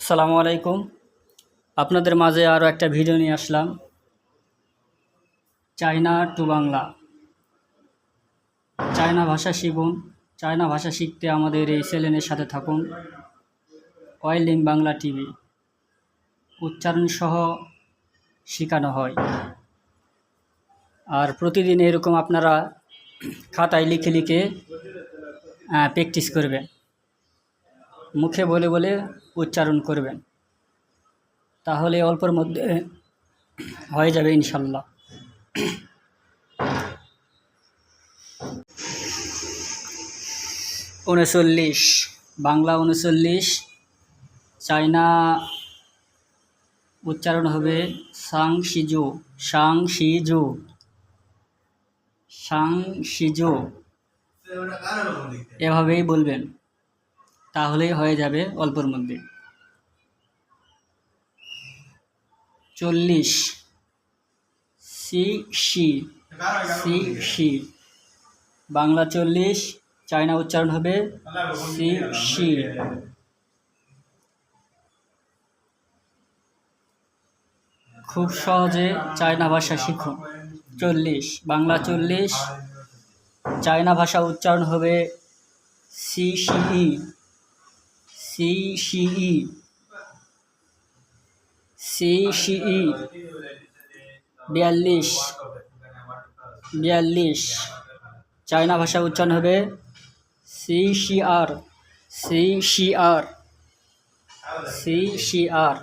আসসালামু আলাইকুম। আপনাদের মাঝে আরও একটা ভিডিও নিয়ে আসলাম। China to Bangla. চায়না ভাষা শিখুন। চায়না ভাষা শিখতে আমাদের এই চ্যানেলের সাথে থাকুন। Whaling Bangla TV. উচ্চারণ সহ শেখানো হয়। আর প্রতিদিন এরকম আপনারা খাতায় লিখে লিখে প্র্যাকটিস করবেন। মুখে বলে বলে উচ্চারণ করবেন, তাহলে অল্পের মধ্যে হয়ে যাবে ইনশাল্লাহ। 39, বাংলা 39। চায়না উচ্চারণ হবে সাংশিজু। সাংশিজু। সাংশিজু এভাবেই বলবেন, তাহলেই হয়ে যাবে অল্পের মধ্যে। 40, সি শি। সি শি। বাংলা 40, চায়না উচ্চারণ হবে সি শি। খুব সহজে চায়না ভাষা শিখুন। 40, বাংলা 40, চায়না ভাষা উচ্চারণ হবে সি শি ই। সি শি ই। সি শি ই। 42, 42, চায়না ভাষা উচ্চারণ হবে সি শি আর। সি শি আর। সি শি আর।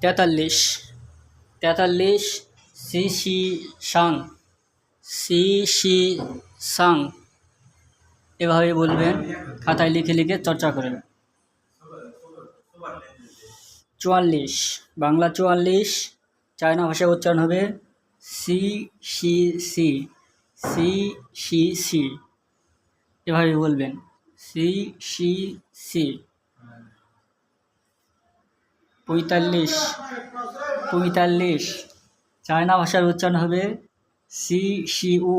43, 43, সি শি সাং। সি শি সাং এভাবে বলবেন, খাতায় লিখে লিখে চর্চা করবেন। 44, বাংলা 44, চায়না ভাষায় উচ্চারণ হবে সি শি সি। সি শি সি এভাবে বলবেন, সি শি সি। 45, 45, চায়না ভাষার উচ্চারণ হবে সি শি উ।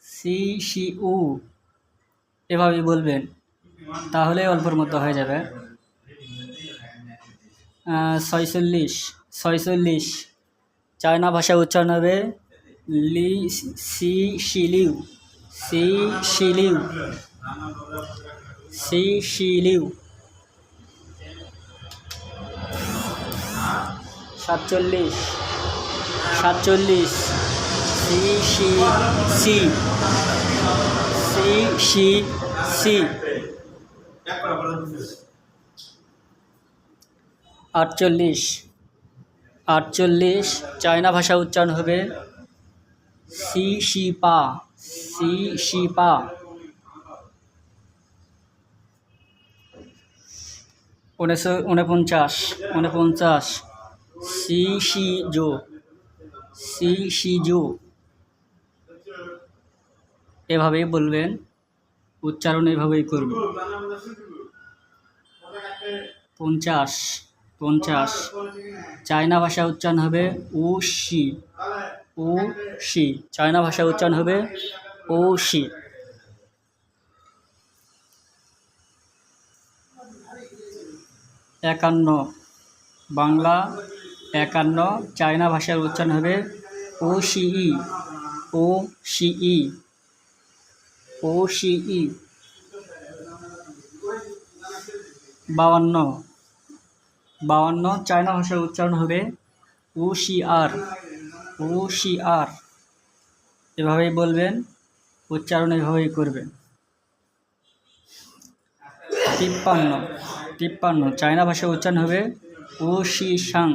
সি শি উ এভাবে বলবেন, তাহলে অল্পের মতো হয়ে যাবে। 46, 46, চায়না ভাষায় উচ্চারণ হবে লি সি শিলিউ। সি শিলিউ। সি শিলিউ। 47, 47, সি শি সি। সি শি সি। 48, 48, চায়না ভাষা উচ্চারণ হবে সি শি পা। সি শি পা। 49, 49, সি শি জো। সি শি জো এভাবেই বলবেন, উচ্চারণ এভাবেই করবেন। 50, 50, চায়না ভাষা উচ্চারণ হবে উ শি। উ শি। চায়না ভাষা উচ্চারণ হবে ও শি। 51, বাংলা 51, চায়না ভাষার উচ্চারণ হবে ও শি ই। ও শি ই। ও শি ই। 52, 52, চায়না ভাষার উচ্চারণ হবে উ শি আর। উ শি আর এভাবেই বলবেন, উচ্চারণ এভাবেই করবেন। 53, 53, চায়না ভাষার উচ্চারণ হবে উ শি সাং।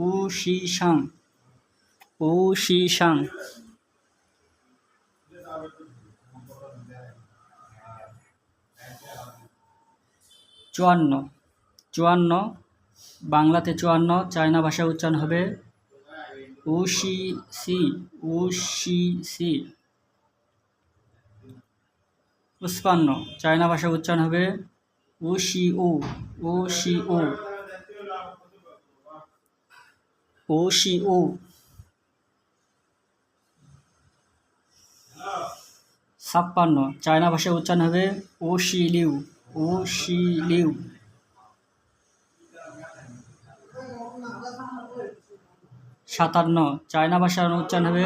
উ শি সাং। উ শি সাং। 54, 54, বাংলাতে 54, চায়না ভাষার উচ্চারণ হবে উ শি সি। উ শি সি। 55, চায়না ভাষার উচ্চারণ হবে উ শি উ। উ শি উ। উ শি উ। 56, চায়না ভাষায় উচ্চারণ হবে উ শি লিউ। উ শি লিউ। 57 চায়না ভাষার উচ্চারণ হবে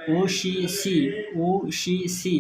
উ শি সি, উ শি সি।